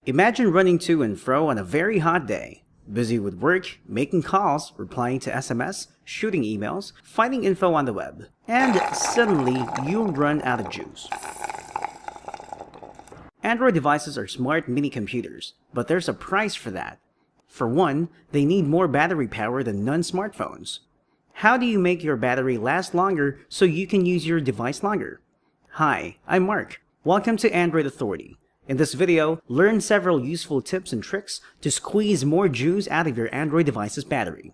Imagine running to and fro on a very hot day, busy with work, making calls, replying to SMS, shooting emails, finding info on the web, and suddenly you run out of juice. Android devices are smart mini computers, but there's a price for that. For one, they need more battery power than non-smartphones. How do you make your battery last longer so you can use your device longer? Hi, I'm Mark. Welcome to Android Authority. In this video, learn several useful tips and tricks to squeeze more juice out of your Android device's battery.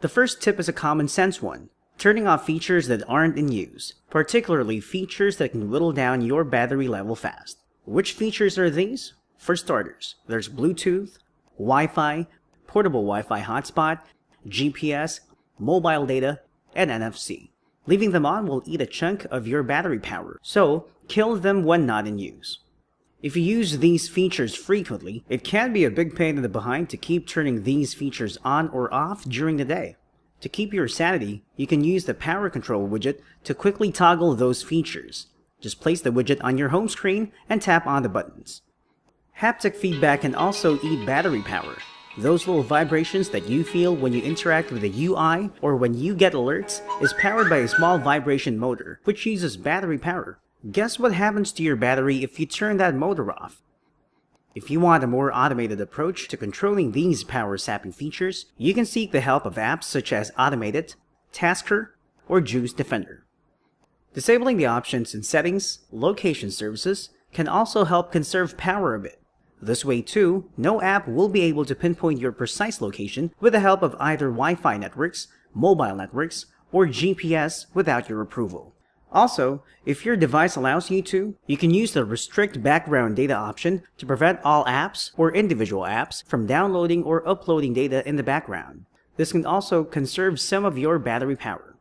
The first tip is a common sense one. Turning off features that aren't in use, particularly features that can whittle down your battery level fast. Which features are these? For starters, there's Bluetooth, Wi-Fi, portable Wi-Fi hotspot, GPS, mobile data, and NFC. Leaving them on will eat a chunk of your battery power, so kill them when not in use. If you use these features frequently, it can be a big pain in the behind to keep turning these features on or off during the day. To keep your sanity, you can use the power control widget to quickly toggle those features. Just place the widget on your home screen and tap on the buttons. Haptic feedback can also eat battery power. Those little vibrations that you feel when you interact with the UI or when you get alerts is powered by a small vibration motor, which uses battery power. Guess what happens to your battery if you turn that motor off? If you want a more automated approach to controlling these power-sapping features, you can seek the help of apps such as Automated, Tasker, or Juice Defender. Disabling the options in Settings, Location Services can also help conserve power a bit. This way too, no app will be able to pinpoint your precise location with the help of either Wi-Fi networks, mobile networks, or GPS without your approval. Also, if your device allows you to, you can use the Restrict Background Data option to prevent all apps or individual apps from downloading or uploading data in the background. This can also conserve some of your battery power.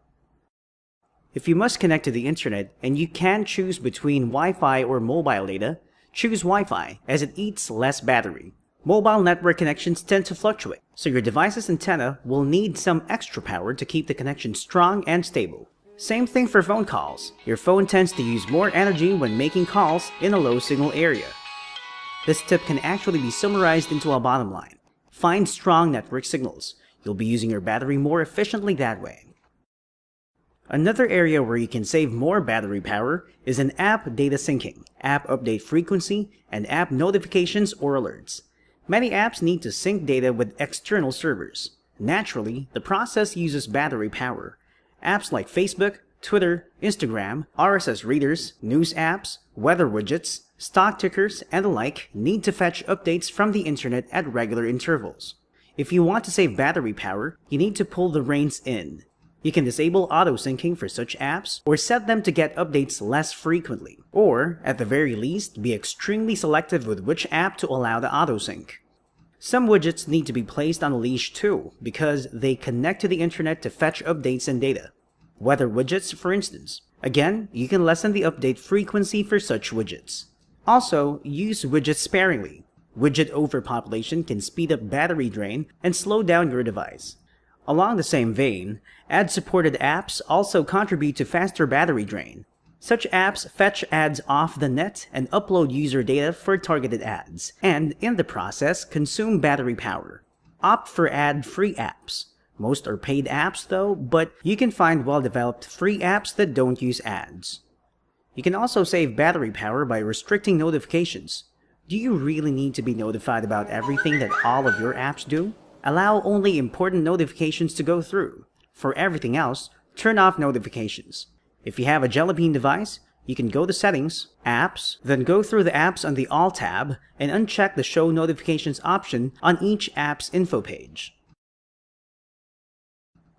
If you must connect to the internet and you can choose between Wi-Fi or mobile data, choose Wi-Fi as it eats less battery. Mobile network connections tend to fluctuate, so your device's antenna will need some extra power to keep the connection strong and stable. Same thing for phone calls. Your phone tends to use more energy when making calls in a low signal area. This tip can actually be summarized into a bottom line. Find strong network signals. You'll be using your battery more efficiently that way. Another area where you can save more battery power is in app data syncing, app update frequency, and app notifications or alerts. Many apps need to sync data with external servers. Naturally, the process uses battery power. Apps like Facebook, Twitter, Instagram, RSS readers, news apps, weather widgets, stock tickers, and the like need to fetch updates from the internet at regular intervals. If you want to save battery power, you need to pull the reins in. You can disable auto-syncing for such apps or set them to get updates less frequently, or, at the very least, be extremely selective with which app to allow the auto-sync. Some widgets need to be placed on a leash too, because they connect to the internet to fetch updates and data. Weather widgets, for instance. Again, you can lessen the update frequency for such widgets. Also, use widgets sparingly. Widget overpopulation can speed up battery drain and slow down your device. Along the same vein, ad-supported apps also contribute to faster battery drain. Such apps fetch ads off the net and upload user data for targeted ads, and in the process consume battery power. Opt for ad-free apps. Most are paid apps though, but you can find well-developed free apps that don't use ads. You can also save battery power by restricting notifications. Do you really need to be notified about everything that all of your apps do? Allow only important notifications to go through. For everything else, turn off notifications. If you have a Jelly Bean device, you can go to Settings, Apps, then go through the apps on the All tab and uncheck the Show Notifications option on each app's info page.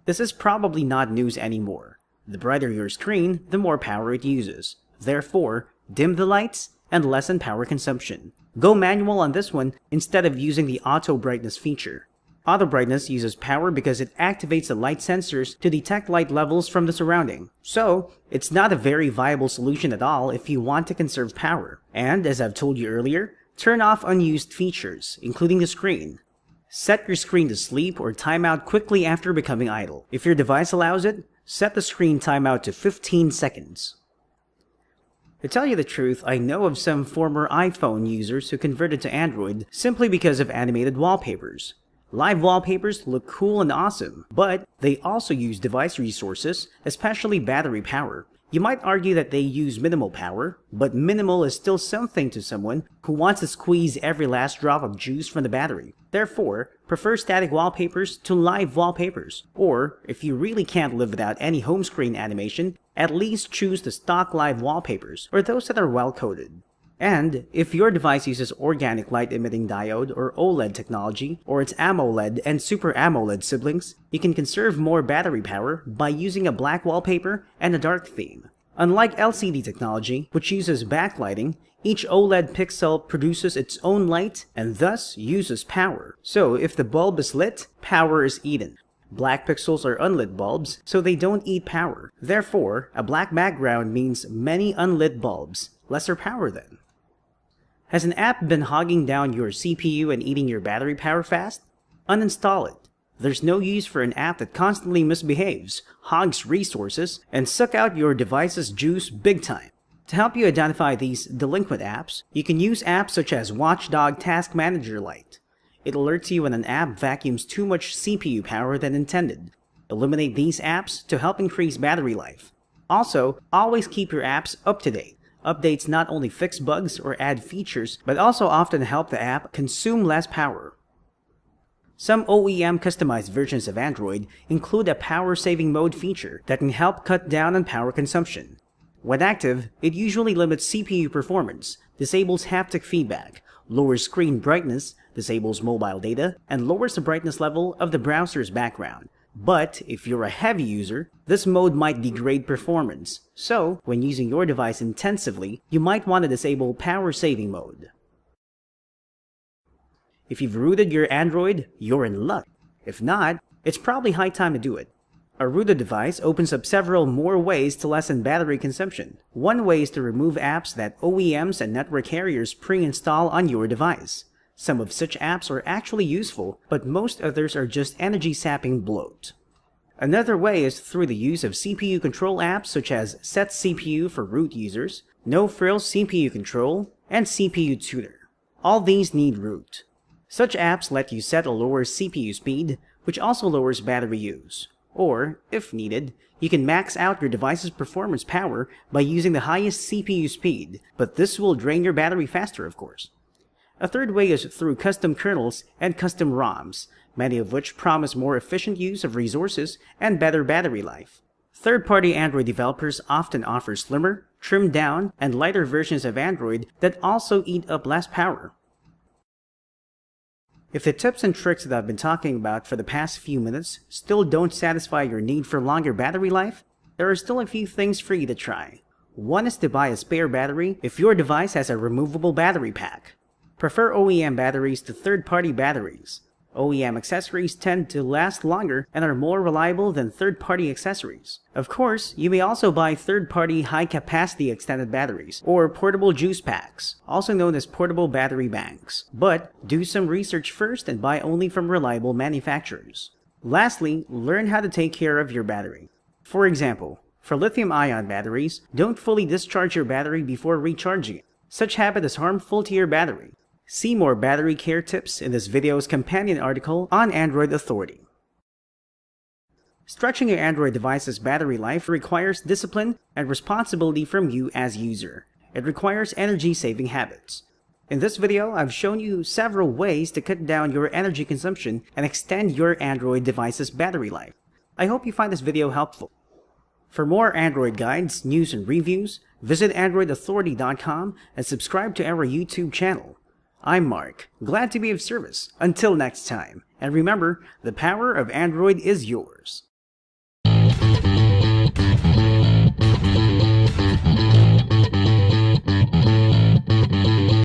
This is probably not news anymore. The brighter your screen, the more power it uses. Therefore, dim the lights and lessen power consumption. Go manual on this one instead of using the auto brightness feature. Auto brightness uses power because it activates the light sensors to detect light levels from the surrounding. So, it's not a very viable solution at all if you want to conserve power. And, as I've told you earlier, turn off unused features, including the screen. Set your screen to sleep or timeout quickly after becoming idle. If your device allows it, set the screen timeout to 15 seconds. To tell you the truth, I know of some former iPhone users who converted to Android simply because of animated wallpapers. Live wallpapers look cool and awesome, but they also use device resources, especially battery power. You might argue that they use minimal power, but minimal is still something to someone who wants to squeeze every last drop of juice from the battery. Therefore, prefer static wallpapers to live wallpapers. Or, if you really can't live without any home screen animation, at least choose the stock live wallpapers, or those that are well-coded. And, if your device uses organic light-emitting diode or OLED technology, or its AMOLED and Super AMOLED siblings, you can conserve more battery power by using a black wallpaper and a dark theme. Unlike LCD technology, which uses backlighting, each OLED pixel produces its own light and thus uses power. So if the bulb is lit, power is eaten. Black pixels are unlit bulbs, so they don't eat power. Therefore, a black background means many unlit bulbs, lesser power then. Has an app been hogging down your CPU and eating your battery power fast? Uninstall it. There's no use for an app that constantly misbehaves, hogs resources, and suck out your device's juice big time. To help you identify these delinquent apps, you can use apps such as Watchdog Task Manager Lite. It alerts you when an app vacuums too much CPU power than intended. Eliminate these apps to help increase battery life. Also, always keep your apps up to date. Updates not only fix bugs or add features, but also often help the app consume less power. Some OEM customized versions of Android include a power-saving mode feature that can help cut down on power consumption. When active, it usually limits CPU performance, disables haptic feedback, lowers screen brightness, disables mobile data, and lowers the brightness level of the browser's background. But if you're a heavy user, this mode might degrade performance. So, when using your device intensively, you might want to disable power saving mode. If you've rooted your Android, you're in luck. If not, it's probably high time to do it. A rooted device opens up several more ways to lessen battery consumption. One way is to remove apps that OEMs and network carriers pre-install on your device. Some of such apps are actually useful, but most others are just energy-sapping bloat. Another way is through the use of CPU control apps such as Set CPU for root users, No Frills CPU Control, and CPU Tuner. All these need root. Such apps let you set a lower CPU speed, which also lowers battery use. Or, if needed, you can max out your device's performance power by using the highest CPU speed, but this will drain your battery faster, of course. A third way is through custom kernels and custom ROMs, many of which promise more efficient use of resources and better battery life. Third-party Android developers often offer slimmer, trimmed down, and lighter versions of Android that also eat up less power. If the tips and tricks that I've been talking about for the past few minutes still don't satisfy your need for longer battery life, there are still a few things for you to try. One is to buy a spare battery if your device has a removable battery pack. Prefer OEM batteries to third-party batteries. OEM accessories tend to last longer and are more reliable than third-party accessories. Of course, you may also buy third-party high-capacity extended batteries, or portable juice packs, also known as portable battery banks. But do some research first and buy only from reliable manufacturers. Lastly, learn how to take care of your battery. For example, for lithium-ion batteries, don't fully discharge your battery before recharging it. Such habit is harmful to your battery. See more battery care tips in this video's companion article on Android Authority. Stretching your Android device's battery life requires discipline and responsibility from you as user. It requires energy-saving habits. In this video, I've shown you several ways to cut down your energy consumption and extend your Android device's battery life. I hope you find this video helpful. For more Android guides, news, and reviews, visit AndroidAuthority.com and subscribe to our YouTube channel. I'm Mark, glad to be of service. Until next time, and remember, the power of Android is yours.